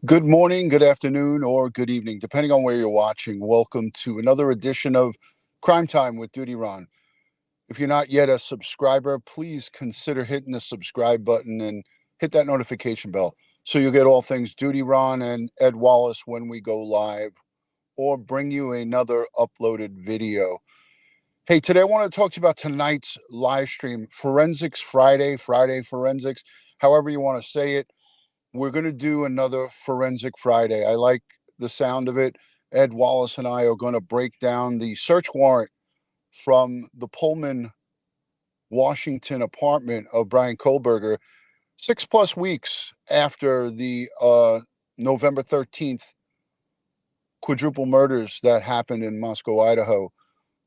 Good morning, good afternoon, or good evening, depending on where you're watching. Welcome to another edition of Crime Time with DutyRon. If you're not yet a subscriber, please consider hitting the subscribe button and hit that notification bell so you'll get all things DutyRon and Ed Wallace when we go live or bring you another uploaded video. Hey, today I want to talk to you about tonight's live stream, Forensics Friday Forensics, however you want to say it. We're going to do another Forensic Friday. I like the sound of it. Ed Wallace and I are going to break down the search warrant from the Pullman, Washington apartment of Bryan Kohberger 6+ weeks after the November 13th quadruple murders that happened in Moscow, Idaho.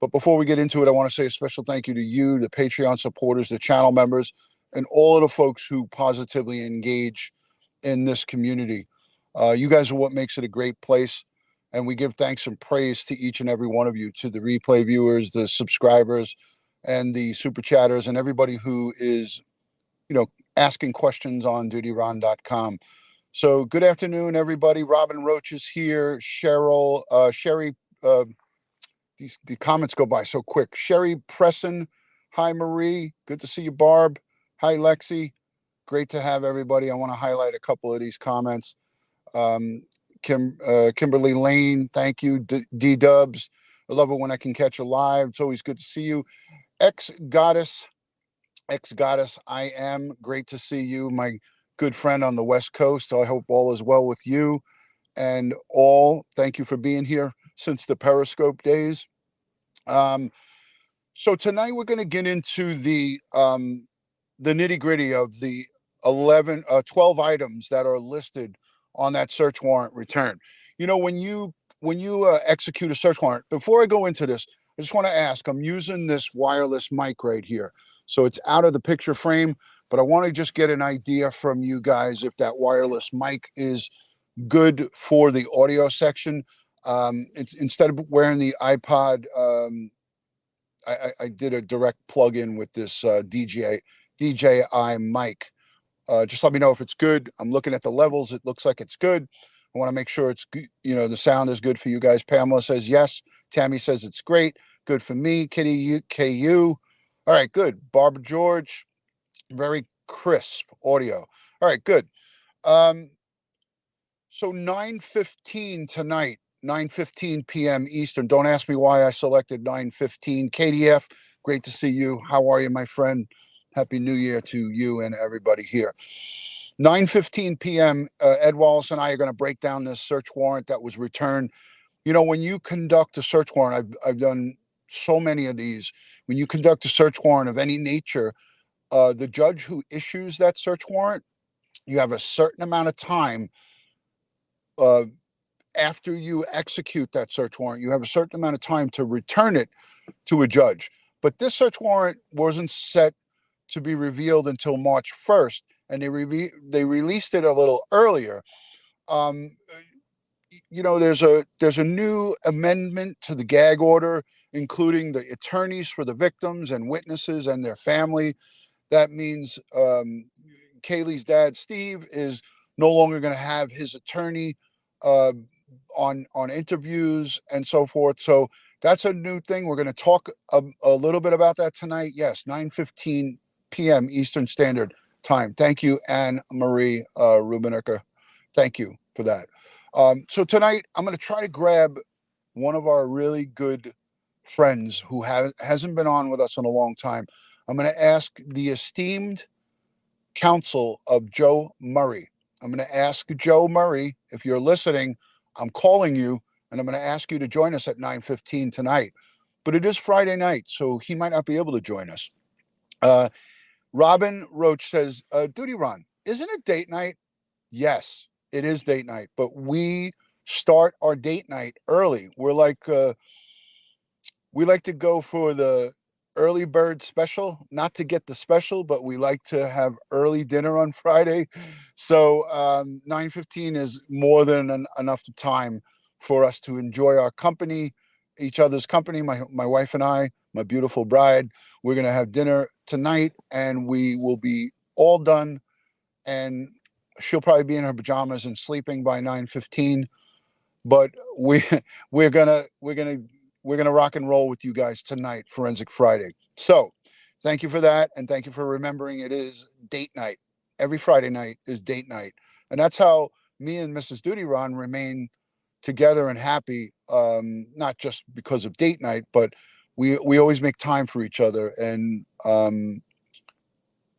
But before we get into it, I want to say a special thank you to you, the Patreon supporters, the channel members, and all of the folks who positively engage in this community. You guys are what makes it a great place. And we give thanks and praise to each and every one of you, to the replay viewers, the subscribers, and the super chatters, and everybody who is, asking questions on dutyron.com. So good afternoon, everybody. Robin Roach is here. Cheryl, Sherry, the comments go by so quick. Sherry Presson, hi Marie, good to see you. Barb, hi Lexi, great to have everybody. I want to highlight a couple of these comments. Um, Kimberly Lane, thank you. D Dubs, I love it when I can catch you live. It's always good to see you. Ex Goddess, I am great to see you, my good friend on the West Coast. I hope all is well with you and all. Thank you for being here since the Periscope days. Um, so tonight we're going to get into the nitty gritty of the 12 items that are listed on that search warrant return. When you execute a search warrant, before I go into this, I just want to ask, I'm using this wireless mic right here. So it's out of the picture frame, but I want to just get an idea from you guys if that wireless mic is good for the audio section. It's instead of wearing the iPod, I did a direct plug-in with this DJI mic. Just let me know if it's good. I'm looking at the levels. It looks like it's good. I want to make sure it's good. The sound is good for you guys. Pamela says yes. Tammy says it's great. Good for me. Kitty KU. All right, good. Barbara George, very crisp audio. All right, good. Um, so 9:15 tonight, 9:15 p.m. Eastern. Don't ask me why I selected 9:15. KDF, great to see you. How are you, my friend? Happy New Year to you and everybody here. 9:15 p.m. Ed Wallace and I are going to break down this search warrant that was returned. When you conduct a search warrant, I've done so many of these. When you conduct a search warrant of any nature, the judge who issues that search warrant, you have a certain amount of time uh, after you execute that search warrant, you have a certain amount of time to return it to a judge. But this search warrant wasn't set to be revealed until March 1st, and they released it a little earlier. Um, there's a new amendment to the gag order, including the attorneys for the victims and witnesses and their family. That means Kaylee's dad, Steve, is no longer going to have his attorney uh, on interviews and so forth. So that's a new thing. We're going to talk a little bit about that tonight. Yes, 9:15 p.m. Eastern Standard Time. Thank you, Anne Marie Rubenecker. Thank you for that. So tonight I'm going to try to grab one of our really good friends who hasn't been on with us in a long time. I'm going to ask the esteemed counsel of Joe Murray. I'm going to ask Joe Murray, if you're listening, I'm calling you, and I'm going to ask you to join us at 9:15 tonight. But it is Friday night, so he might not be able to join us. Robin Roach says, DutyRon, isn't it date night? Yes, it is date night, but we start our date night early. We like to go for the early bird special, not to get the special, but we like to have early dinner on Friday. So 9:15 is more than enough time for us to enjoy our company, each other's company. My wife and I, my beautiful bride, we're going to have dinner tonight, and we will be all done and She'll probably be in her pajamas and sleeping by 9:15. But we we're gonna we're gonna we're gonna rock and roll with you guys tonight, Forensic Friday. So thank you for that, and thank you for remembering it is date night. Every Friday night is date night, and that's how me and Mrs. DutyRon remain together and happy. Not just because of date night, but we always make time for each other. And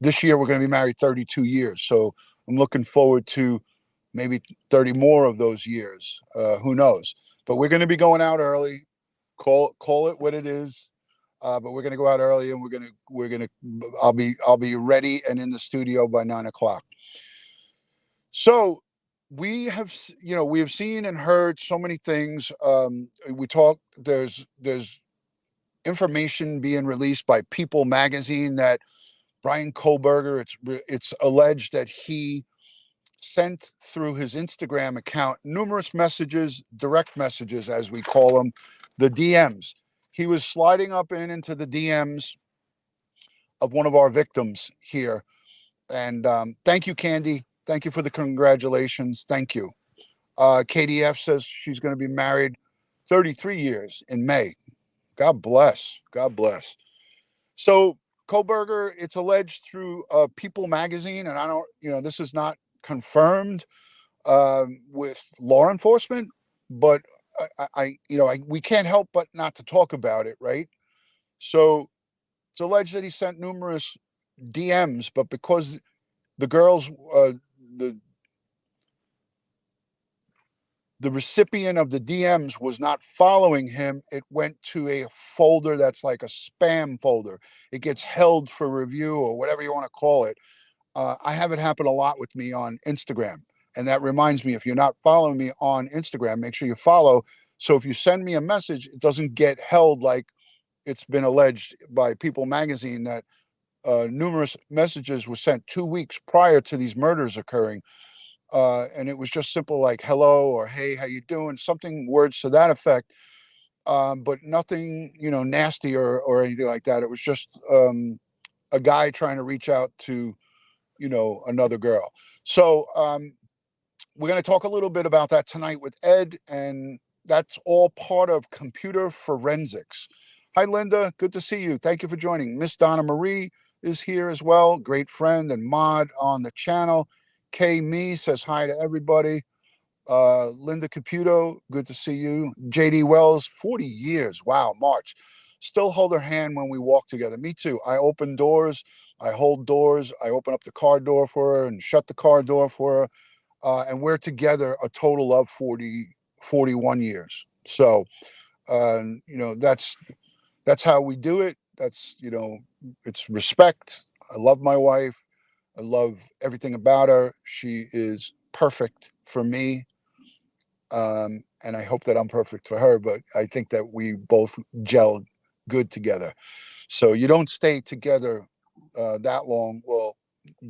this year we're going to be married 32 years, so I'm looking forward to maybe 30 more of those years. Who knows? But we're going to be going out early. Call it what it is. But we're going to go out early, and we're gonna. I'll be ready and in the studio by 9 o'clock. So we have seen and heard so many things. We talk. There's information being released by People Magazine that Bryan Kohberger. It's alleged that he sent through his Instagram account numerous messages, direct messages, as we call them, the DMs. He was sliding up into the DMs of one of our victims here. And thank you, Candy. Thank you for the congratulations. Thank you. KDF says she's going to be married 33 years in May. God bless. God bless. So, Kohberger, it's alleged through People Magazine, and I don't, this is not confirmed with law enforcement, but we can't help but not to talk about it, right? So it's alleged that he sent numerous DMs, but because the girls, the the recipient of the DMs was not following him, it went to a folder that's like a spam folder. It gets held for review or whatever you want to call it. I have it happen a lot with me on Instagram. And that reminds me, if you're not following me on Instagram, make sure you follow. So if you send me a message, it doesn't get held like it's been alleged by People Magazine that numerous messages were sent 2 weeks prior to these murders occurring. And it was just simple like hello or hey, how you doing? Something, words to that effect. But nothing, nasty or anything like that. It was just a guy trying to reach out to another girl. So we're going to talk a little bit about that tonight with Ed, and that's all part of computer forensics. Hi, Linda. Good to see you. Thank you for joining. Miss Donna Marie is here as well. Great friend and mod on the channel. Kay Me says hi to everybody. Linda Caputo, good to see you. JD Wells, 40 years. Wow, March. Still hold her hand when we walk together. Me too. I open doors, I hold doors, I open up the car door for her and shut the car door for her. And we're together a total of 41 years. So, that's how we do it. That's, it's respect. I love my wife. I love everything about her. She is perfect for me. And I hope that I'm perfect for her, but I think that we both gel good together. So you don't stay together that long. Well,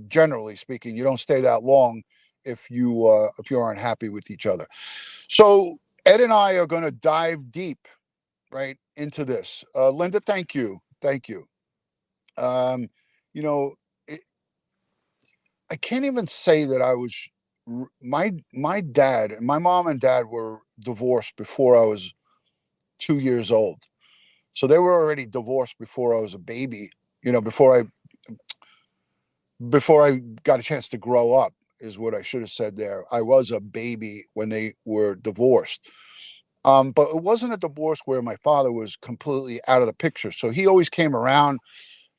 generally speaking, you don't stay that long if you aren't happy with each other. So Ed and I are going to dive deep right into this. Linda, thank you. Um, you know, it, I can't even say that I was my dad and my mom and dad were divorced before I was 2 years old. So they were already divorced before I was a baby. Before I got a chance to grow up is what I should have said there. I was a baby when they were divorced. But it wasn't a divorce where my father was completely out of the picture. So he always came around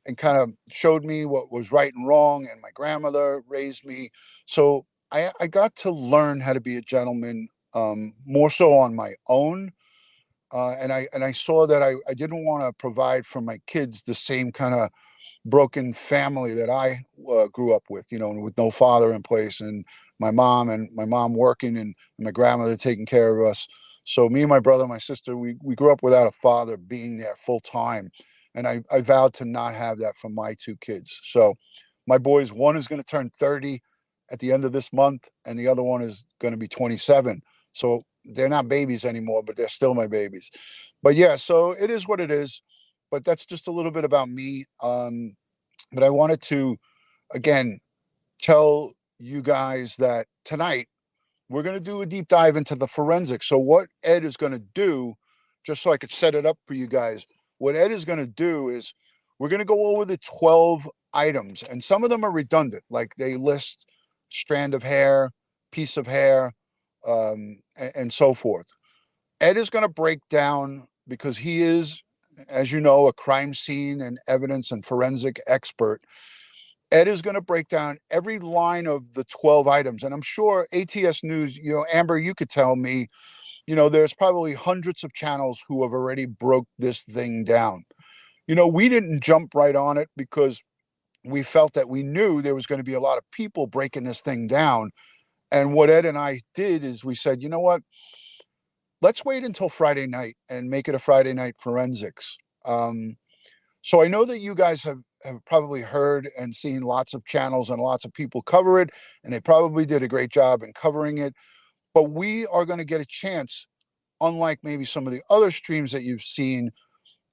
and kind of showed me what was right and wrong. And my grandmother raised me. So I got to learn how to be a gentleman more so on my own. And I saw that I didn't want to provide for my kids the same kind of broken family that I grew up with no father in place, and my mom working, and my grandmother taking care of us. So me and my brother, and my sister, we grew up without a father being there full time, and I vowed to not have that for my two kids. So my boys, one is going to turn 30 at the end of this month, and the other one is going to be 27. So they're not babies anymore, but they're still my babies. But yeah, so it is what it is. But that's just a little bit about me. But I wanted to, again, tell you guys that tonight we're going to do a deep dive into the forensics. So what Ed is going to do, just so I could set it up for you guys, what Ed is going to do is we're going to go over the 12 items, and some of them are redundant, like they list strand of hair, piece of hair, and so forth. Ed is going to break down, because he is, as you know, a crime scene and evidence and forensic expert. Ed is going to break down every line of the 12 items. And I'm sure ATS News, Amber, you could tell me, there's probably hundreds of channels who have already broke this thing down. We didn't jump right on it because we felt that we knew there was going to be a lot of people breaking this thing down. And what Ed and I did is we said, you know what? Let's wait until Friday night and make it a Friday night forensics. Um, so I know that you guys have probably heard and seen lots of channels and lots of people cover it, and they probably did a great job in covering it. But we are going to get a chance, unlike maybe some of the other streams that you've seen,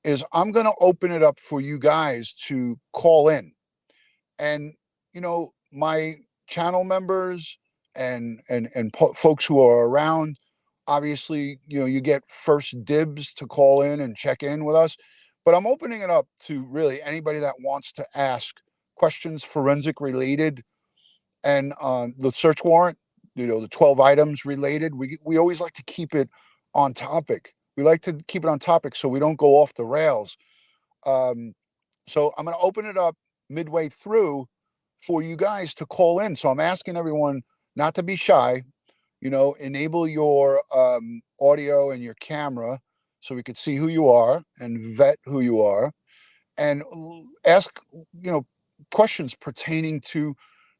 is I'm going to open it up for you guys to call in. And my channel members and folks who are around, obviously, you get first dibs to call in and check in with us. But I'm opening it up to really anybody that wants to ask questions forensic related, and the search warrant, the 12 items related. We always like to keep it on topic. We like to keep it on topic so we don't go off the rails. um, so I'm going to open it up midway through for you guys to call in. So I'm asking everyone not to be shy. Enable your audio and your camera so we could see who you are and vet who you are, and ask, questions pertaining to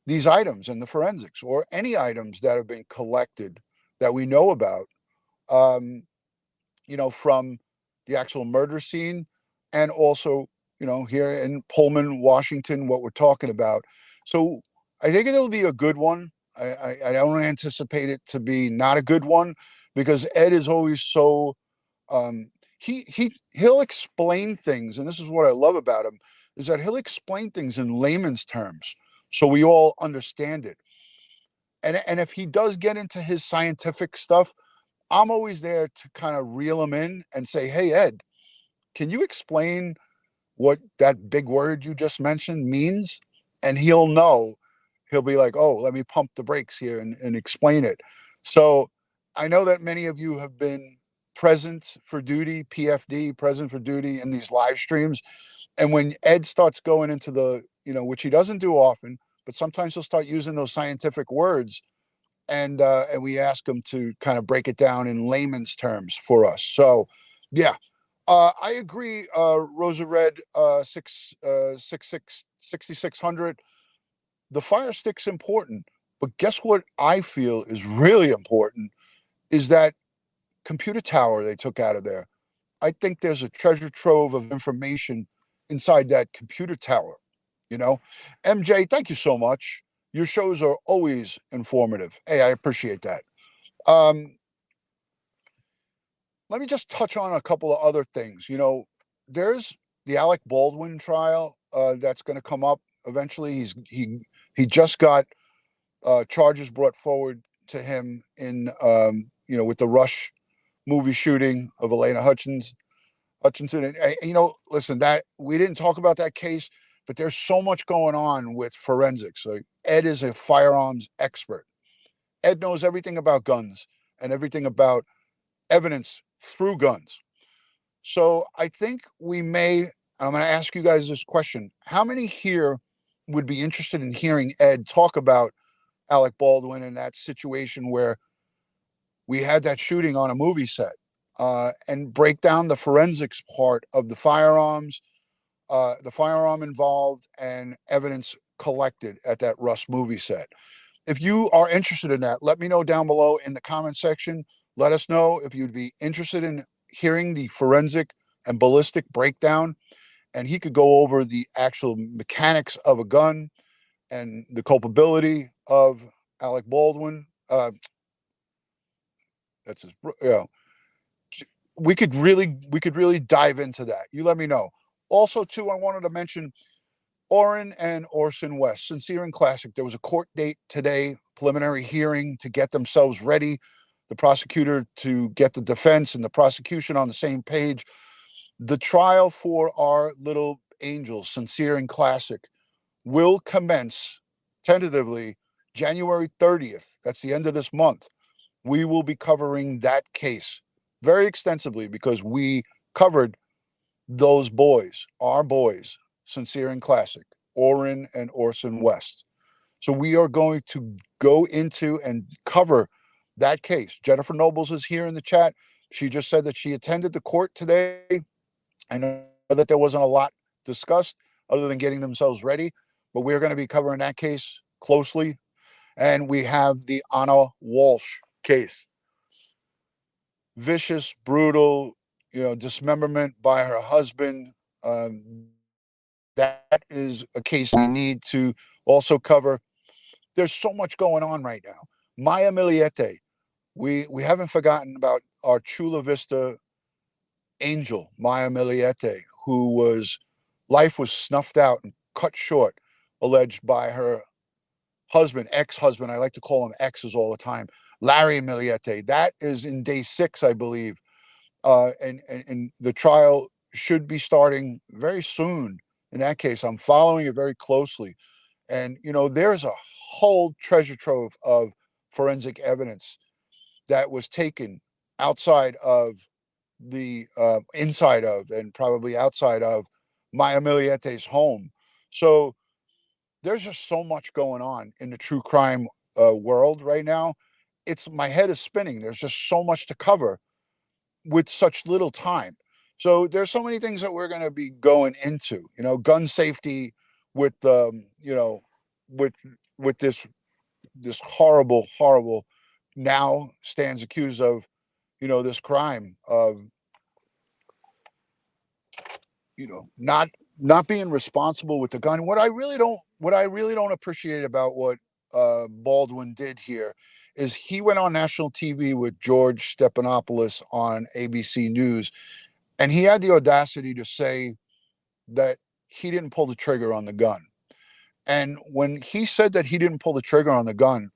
these items and the forensics, or any items that have been collected that we know about. Um, from the actual murder scene, and also, here in Pullman, Washington, what we're talking about. So I think it'll be a good one. I don't anticipate it to be not a good one, because Ed is always so, um, he'll explain things, and this is what I love about him, is that he'll explain things in layman's terms so we all understand it. And if he does get into his scientific stuff, I'm always there to kind of reel him in and say, "Hey, Ed, can you explain what that big word you just mentioned means?" And he'll know. He'll be like, "Oh, let me pump the brakes here and explain it." So I know that many of you have been present for duty, PFD, present for duty, in these live streams. And when Ed starts going into the, which he doesn't do often, but sometimes he'll start using those scientific words, and we ask them to kind of break it down in layman's terms for us. So, yeah, I agree. Rosa Red, 6600. The fire stick's important, but guess what? I feel is really important is that computer tower they took out of there. I think there's a treasure trove of information inside that computer tower. You know, MJ, thank you so much. Your shows are always informative. Hey, I appreciate that. Um, Let me just touch on a couple of other things. There's the Alec Baldwin trial that's going to come up eventually. He just got charges brought forward to him in with the Rush movie shooting of Elena Hutchinson. And listen, that we didn't talk about that case, but there's so much going on with forensics. So Ed is a firearms expert. Ed knows everything about guns and everything about evidence through guns. So I think I'm going to ask you guys this question. How many here would be interested in hearing Ed talk about Alec Baldwin and that situation where we had that shooting on a movie set, and break down the forensics part of the firearm involved, and evidence collected at that Russ movie set? If you are interested in that, let me know down below in the comment section. Let us know if you'd be interested in hearing the forensic and ballistic breakdown. And he could go over the actual mechanics of a gun and the culpability of Alec Baldwin. That's his, we could really dive into that. You let me know. Also, too, I wanted to mention Orrin and Orson West, sincere and classic. There was a court date today, preliminary hearing to get themselves ready, the prosecutor to get the defense and the prosecution on the same page. The trial for our little angels, sincere and classic, will commence tentatively January 30th. That's the end of this month. We will be covering that case very extensively because we covered those boys, our boys, sincere and classic, Orrin and Orson West. So we are going to go into and cover that case. Jennifer Nobles is here in the chat. She just said that she attended the court today. I know that there wasn't a lot discussed other than getting themselves ready, but we're going to be covering that case closely. And we have the Anna Walsh case. Vicious, brutal, dismemberment by her husband. That is a case we need to also cover. There's so much going on right now. Maya Miliete, we haven't forgotten about our Chula Vista angel, Maya Miliete, who life was snuffed out and cut short, alleged by her husband, ex-husband. I like to call him exes all the time. Larry Miliete. That is in day 6, I believe. And the trial should be starting very soon. In that case, I'm following it very closely. And, there's a whole treasure trove of forensic evidence that was taken outside of the inside of and probably outside of Maya Miliete's home. So there's just so much going on in the true crime world right now. My head is spinning. There's just so much to cover with such little time. So there's so many things that we're going to be going into, gun safety with, with, with this horrible now stands accused of, this crime of, not being responsible with the gun. What I really don't appreciate about what Baldwin did here is he went on national TV with George Stephanopoulos on ABC News, and he had the audacity to say that he didn't pull the trigger on the gun. And when he said that he didn't pull the trigger on the gun,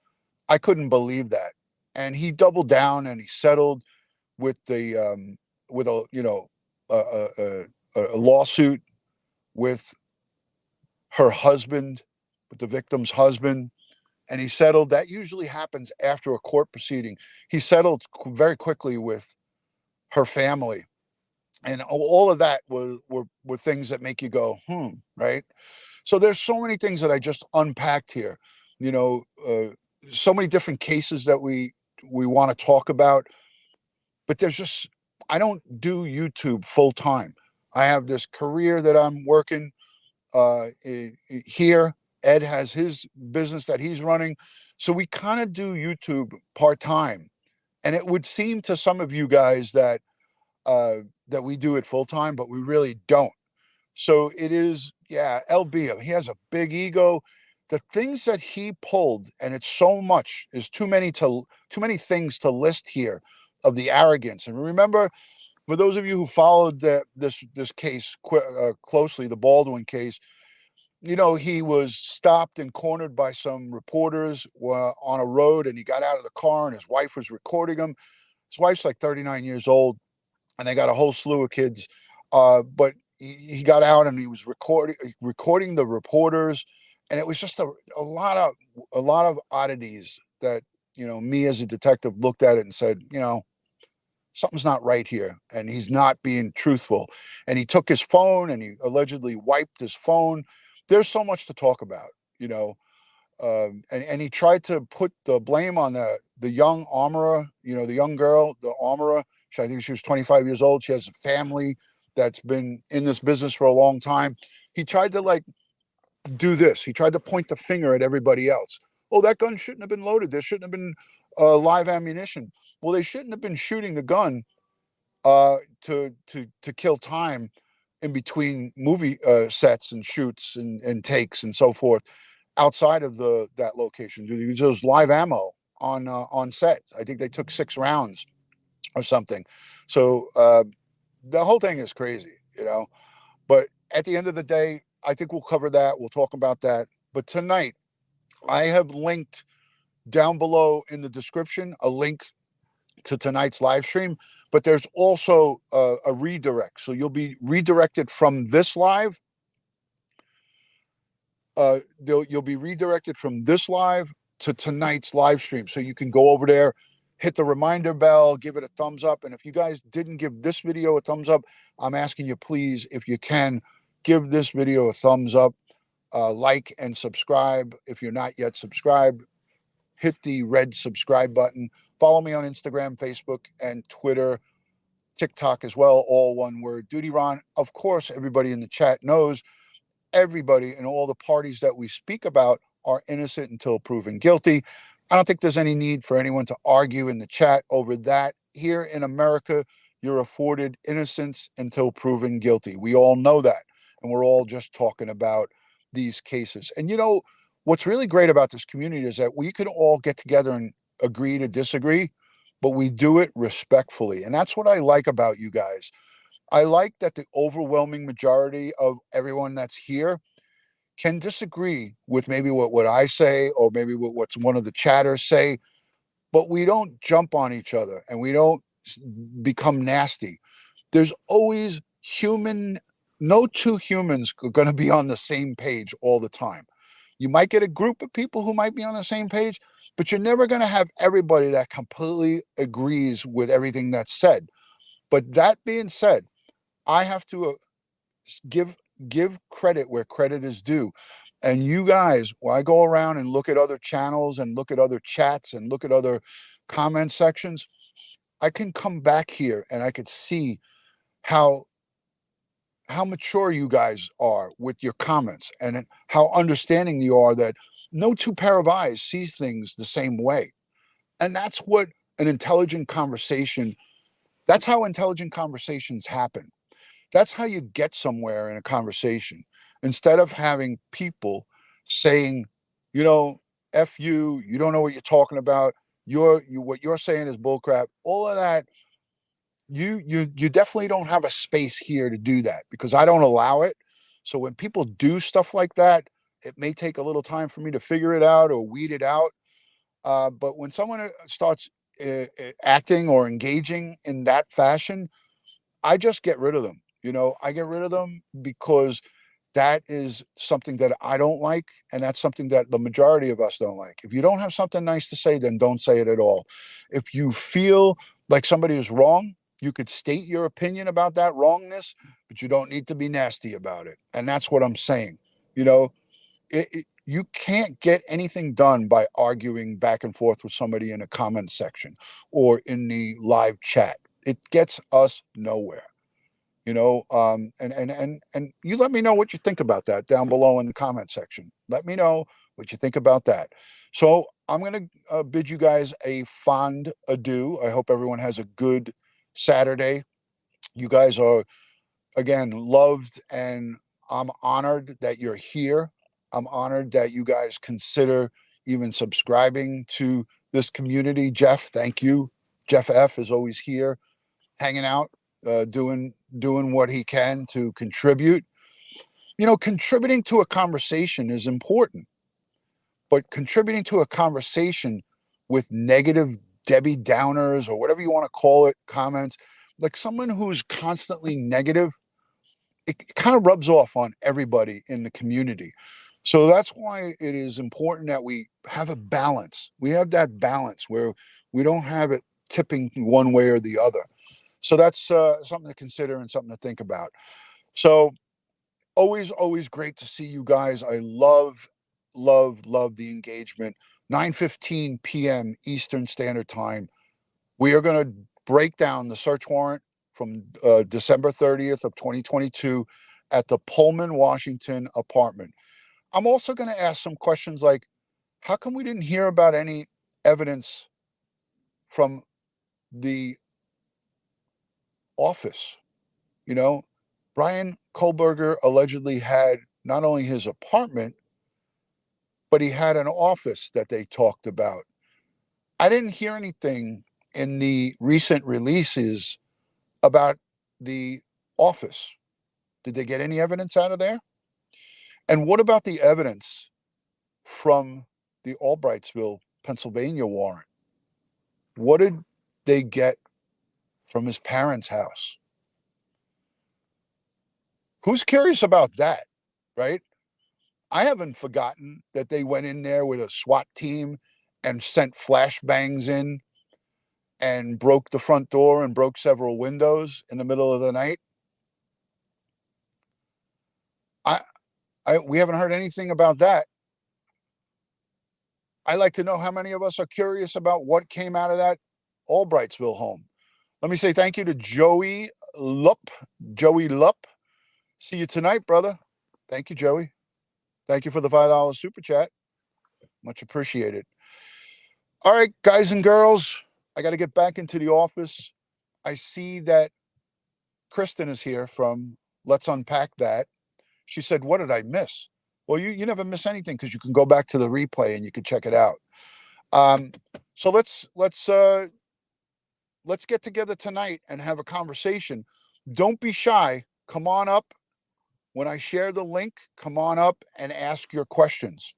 I couldn't believe that. And he doubled down and he settled with with a lawsuit with her husband, with the victim's husband, and he settled. That usually happens after a court proceeding. He settled very quickly with her family, and all of that were things that make you go, right? So there's so many things that I just unpacked here, so many different cases that we want to talk about, but I don't do YouTube full time. I have this career that I'm working here. Ed has his business that he's running. So we kind of do YouTube part time. And it would seem to some of you guys that that we do it full time, but we really don't. So it is, yeah, LB, he has a big ego. The things that he pulled, and it's so much, is too many things to list here of the arrogance. And remember, for those of you who followed this case closely, the Baldwin case, he was stopped and cornered by some reporters on a road, and he got out of the car and his wife was recording him. His wife's like 39 years old, and they got a whole slew of kids. But he got out and he was recording the reporters, and it was just a lot of oddities that, me as a detective looked at it and said, something's not right here, and he's not being truthful. And he took his phone and he allegedly wiped his phone. There's so much to talk about, and he tried to put the blame on the young armorer, the young girl, the armorer. I think she was 25 years old. She has a family that's been in this business for a long time. He tried to do this. He tried to point the finger at everybody else. Oh, that gun shouldn't have been loaded. There shouldn't have been live ammunition. Well, they shouldn't have been shooting the gun to kill time in between movie sets and shoots and takes and so forth outside of that location. There's live ammo on set. I think they took 6 rounds or something. So the whole thing is crazy, But at the end of the day, I think we'll cover that. We'll talk about that. But tonight, I have linked down below in the description a link to tonight's live stream, but there's also a redirect. So you'll be redirected from this live. You'll be redirected from this live to tonight's live stream. So you can go over there, hit the reminder bell, give it a thumbs up. And if you guys didn't give this video a thumbs up, I'm asking you, please, if you can, give this video a thumbs up, like and subscribe. If you're not yet subscribed, hit the red subscribe button. Follow me on Instagram, Facebook, and Twitter, TikTok as well, all one word, DutyRon. Of course, everybody in the chat knows everybody and all the parties that we speak about are innocent until proven guilty. I don't think there's any need for anyone to argue in the chat over that. Here in America, you're afforded innocence until proven guilty. We all know that. And we're all just talking about these cases. And you know, what's really great about this community is that we can all get together and agree to disagree, but we do it respectfully. And that's what I like about you guys. I like that the overwhelming majority of everyone that's here can disagree with maybe what I say or maybe what's one of the chatters say, but we don't jump on each other and we don't become nasty. There's always no two humans are going to be on the same page all the time. You might get a group of people who might be on the same page, but you're never going to have everybody that completely agrees with everything that's said. But that being said, I have to give credit where credit is due. And you guys, when I go around and look at other channels and look at other chats and look at other comment sections, I can come back here and I could see how mature you guys are with your comments and how understanding you are that no two pair of eyes sees things the same way. And that's what an intelligent conversation, that's how intelligent conversations happen. That's how you get somewhere in a conversation. Instead of having people saying, you know, F you, you don't know what you're talking about, what you're saying is bullcrap, all of that, you definitely don't have a space here to do that because I don't allow it. So when people do stuff like that, it may take a little time for me to figure it out or weed it out. But when someone starts acting or engaging in that fashion, I just get rid of them. You know, I get rid of them because that is something that I don't like. And that's something that the majority of us don't like. If you don't have something nice to say, then don't say it at all. If you feel like somebody is wrong, you could state your opinion about that wrongness, but you don't need to be nasty about it. And that's what I'm saying. You know, you can't get anything done by arguing back and forth with somebody in a comment section or in the live chat. It gets us nowhere. You know, and you let me know what you think about that down below in the comment section. Let me know what you think about that. So I'm going to bid you guys a fond adieu. I hope everyone has a good Saturday. You guys are, again, loved, and I'm honored that you're here. I'm honored that you guys consider even subscribing to this community. Jeff, thank you. Jeff F is always here hanging out, doing what he can to contribute. You know, contributing to a conversation is important, but contributing to a conversation with negative Debbie Downers or whatever you want to call it, comments, like someone who's constantly negative, it kind of rubs off on everybody in the community. So that's why it is important that we have a balance. We have that balance where we don't have it tipping one way or the other. So that's something to consider and something to think about. So always great to see you guys. I love the engagement. 9:15 p.m. Eastern Standard Time. We are going to break down the search warrant from December 30th of 2022 at the Pullman, Washington apartment. I'm also going to ask some questions like, how come we didn't hear about any evidence from the office? You know, Bryan Kohberger allegedly had not only his apartment, but he had an office that they talked about. I didn't hear anything in the recent releases about the office. Did they get any evidence out of there? And what about the evidence from the Albrightsville, Pennsylvania warrant? What did they get from his parents' house? Who's curious about that, right? I haven't forgotten that they went in there with a SWAT team and sent flashbangs in and broke the front door and broke several windows in the middle of the night. I, we haven't heard anything about that. I like to know how many of us are curious about what came out of that Albrightsville home. Let me say thank you to Joey Lupp. Joey Lupp. See you tonight, brother. Thank you, Joey. Thank you for the $5 super chat. Much appreciated. All right, guys and girls, I got to get back into the office. I see that Kristen is here from Let's Unpack That. She said, "What did I miss?" Well, you never miss anything because you can go back to the replay and you can check it out. Um, so let's get together tonight and have a conversation. Don't be shy. Come on up. When I share the link, come on up and ask your questions.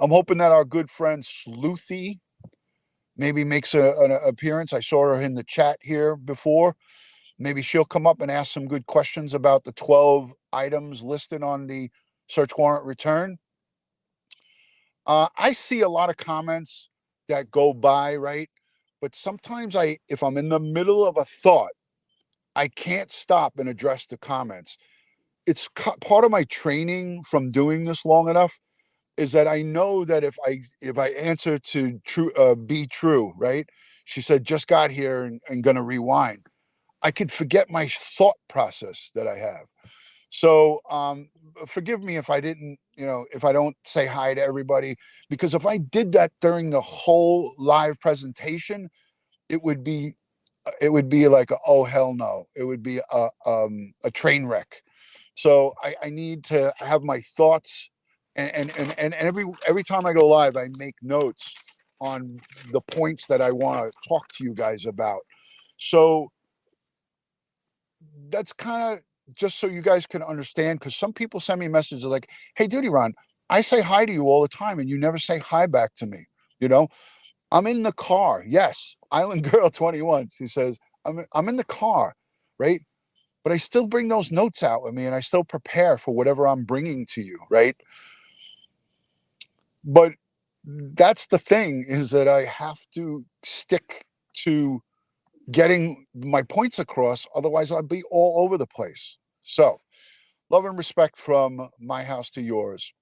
I'm hoping that our good friend Sleuthy maybe makes an appearance. I saw her in the chat here before. Maybe she'll come up and ask some good questions about the 12 items listed on the search warrant return. I see a lot of comments that go by, right? But sometimes if I'm in the middle of a thought, I can't stop and address the comments. It's part of my training from doing this long enough is that I know that if I answer to be true, right? She said, just got here and gonna rewind. I could forget my thought process that I have. So forgive me if I didn't, if I don't say hi to everybody, because if I did that during the whole live presentation, it would be like oh hell no, it would be a train wreck. So I need to have my thoughts, and every time I go live, I make notes on the points that I want to talk to you guys about. So that's kind of just so you guys can understand, because some people send me messages like, "Hey, DutyRon, I say hi to you all the time, and you never say hi back to me." You know, I'm in the car. Yes, Island Girl 21. She says, I'm in the car, right? But I still bring those notes out with me, and I still prepare for whatever I'm bringing to you, right? But that's the thing, is that I have to stick to getting my points across. Otherwise, I'll be all over the place. So, love and respect from my house to yours.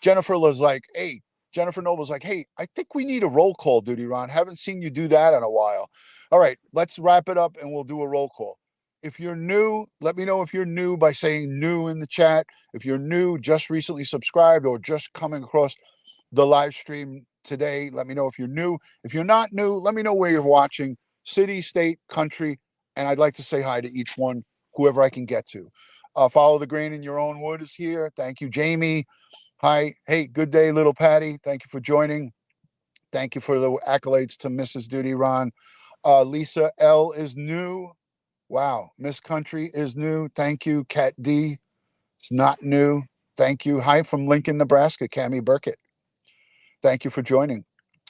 Jennifer was like, "Hey," Jennifer Noble's like, "Hey, I think we need a roll call, DutyRon. Haven't seen you do that in a while." All right, let's wrap it up and we'll do a roll call. If you're new, let me know if you're new by saying new in the chat. If you're new, just recently subscribed or just coming across the live stream today, let me know if you're new. If you're not new, let me know where you're watching, city, state, country, and I'd like to say hi to each one, whoever I can get to. Follow the grain in your own wood is here. Thank you, Jamie. Hi. Hey, good day, little Patty. Thank you for joining. Thank you for the accolades to Mrs. DutyRon. Lisa L is new. Wow. Miss Country is new. Thank you. Kat D is not new. Thank you. Hi from Lincoln, Nebraska, Cami Burkett. Thank you for joining.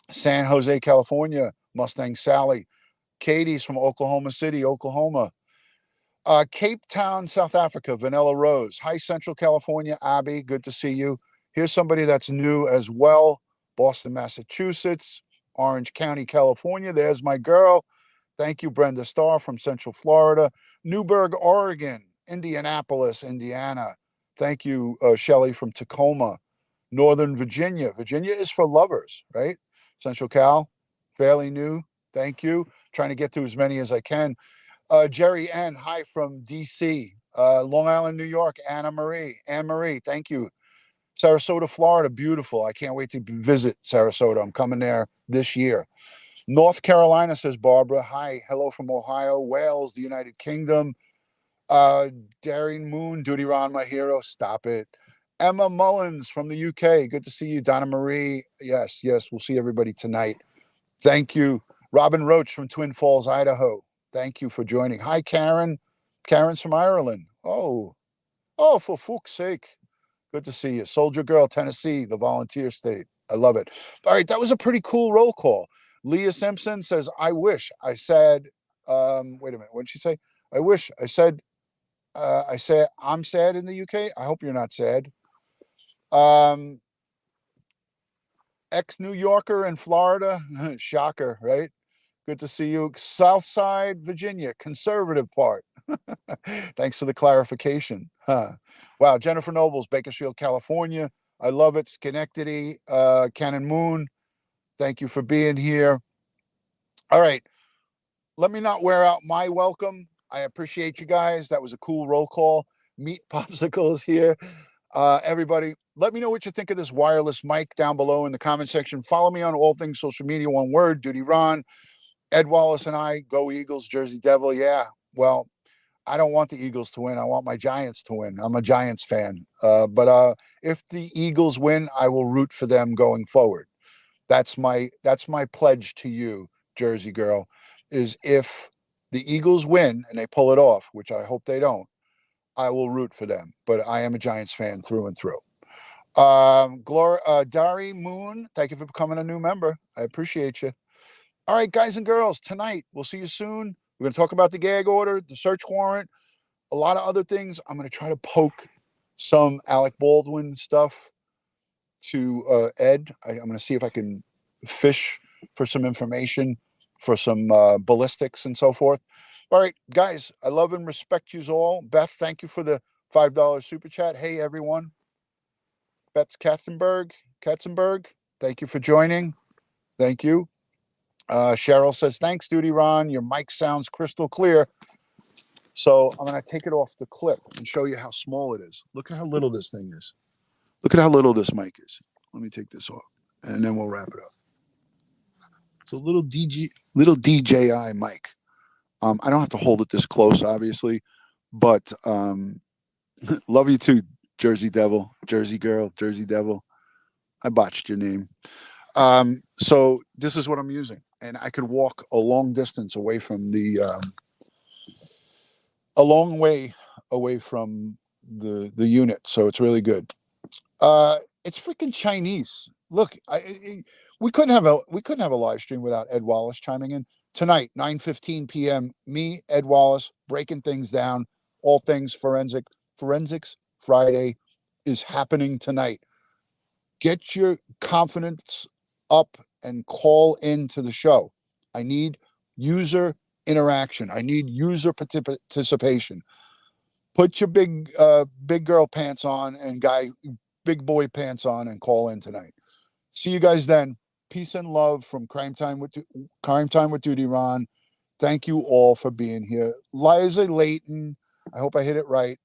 San Jose, California, Mustang Sally. Katie's from Oklahoma City, Oklahoma. Cape Town, South Africa, Vanilla Rose. Hi, Central California, Abby. Good to see you. Here's somebody that's new as well. Boston, Massachusetts. Orange County, California. There's my girl. Thank you, Brenda Starr from Central Florida. Newburgh, Oregon. Indianapolis, Indiana. Thank you, Shelley from Tacoma. Northern Virginia. Virginia is for lovers, right? Central Cal, fairly new. Thank you. Trying to get to as many as I can. Jerry N. Hi from DC. Long Island, New York. Anne Marie. Thank you. Sarasota, Florida. Beautiful. I can't wait to visit Sarasota. I'm coming there this year. North Carolina, says Barbara. Hi. Hello from Ohio. Wales, the United Kingdom. Daring Moon. DutyRon, my hero. Stop it. Emma Mullins from the UK. Good to see you. Donna Marie. Yes. We'll see everybody tonight. Thank you. Robin Roach from Twin Falls, Idaho. Thank you for joining. Hi, Karen. Karen's from Ireland. Oh, for fuck's sake. Good to see you. Soldier Girl, Tennessee, the volunteer state. I love it. All right, that was a pretty cool roll call. Leah Simpson says, I wish I said, wait a minute, what did she say? I wish I said I'm sad in the UK. I hope you're not sad. Um, ex-New Yorker in Florida. Shocker, right? Good to see you. Southside, Virginia, conservative part. Thanks for the clarification. Huh. Wow, Jennifer Nobles, Bakersfield, California. I love it. Schenectady, Cannon Moon. Thank you for being here. All right. Let me not wear out my welcome. I appreciate you guys. That was a cool roll call. Meat Popsicles here. Everybody, let me know what you think of this wireless mic down below in the comment section. Follow me on all things social media, one word, DutyRon. Ed Wallace and I, go Eagles, Jersey Devil. Yeah, well, I don't want the Eagles to win. I want my Giants to win. I'm a Giants fan. But if the Eagles win, I will root for them going forward. That's my pledge to you, Jersey girl, is if the Eagles win and they pull it off, which I hope they don't, I will root for them. But I am a Giants fan through and through. Dari Moon, thank you for becoming a new member. I appreciate you. All right, guys and girls, tonight, we'll see you soon. We're going to talk about the gag order, the search warrant, a lot of other things. I'm going to try to poke some Alec Baldwin stuff to Ed. I'm going to see if I can fish for some information for some ballistics and so forth. All right, guys, I love and respect you all. Beth, thank you for the $5 super chat. Hey, everyone. Beth Katzenberg, thank you for joining. Thank you. Cheryl says, thanks, DutyRon. Your mic sounds crystal clear. So I'm going to take it off the clip and show you how small it is. Look at how little this thing is. Look at how little this mic is. Let me take this off, and then we'll wrap it up. It's a little DJI mic. I don't have to hold it this close, obviously, but love you too, Jersey Devil, Jersey Girl, Jersey Devil. I botched your name. So this is what I'm using, and I could walk a long distance away from a long way away from the unit, so it's really good. It's freaking Chinese. Look, we couldn't have a live stream without Ed Wallace chiming in tonight, 9:15 p.m. Me, Ed Wallace, breaking things down, all things forensics Friday is happening tonight. Get your confidence up and call into the show. I need user interaction. I need user participation. Put your big girl pants on and big boy pants on and call in tonight. See you guys then. Peace and love from Crime Time with DutyRon. Thank you all for being here. Liza Layton, I hope I hit it right.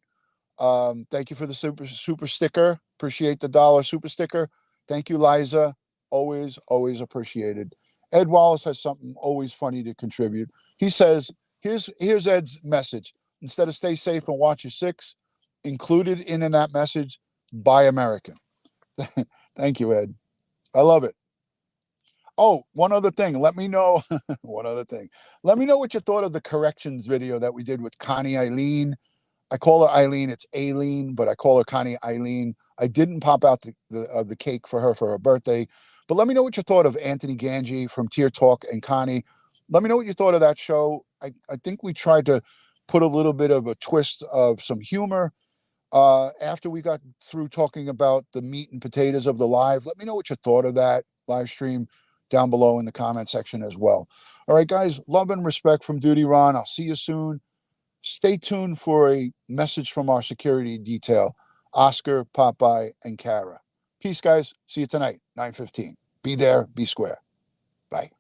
Thank you for the super sticker. Appreciate the $1 super sticker. Thank you, Liza. Always appreciated. Ed Wallace has something always funny to contribute. He says, here's Ed's message. Instead of stay safe and watch your six, included in that message, buy American. Thank you, Ed. I love it. Oh, one other thing. Let me know. One other thing. Let me know what you thought of the corrections video that we did with Connie Eileen. I call her Eileen. It's Aileen, but I call her Connie Eileen. I didn't pop out the cake for her birthday. But let me know what you thought of Anthony Ganji from Tier Talk and Connie. Let me know what you thought of that show. I think we tried to put a little bit of a twist of some humor after we got through talking about the meat and potatoes of the live. Let me know what you thought of that live stream down below in the comment section as well. All right, guys, love and respect from DutyRon. I'll see you soon. Stay tuned for a message from our security detail, Oscar, Popeye, and Kara. Peace, guys. See you tonight, 9:15. Be there, be square. Bye.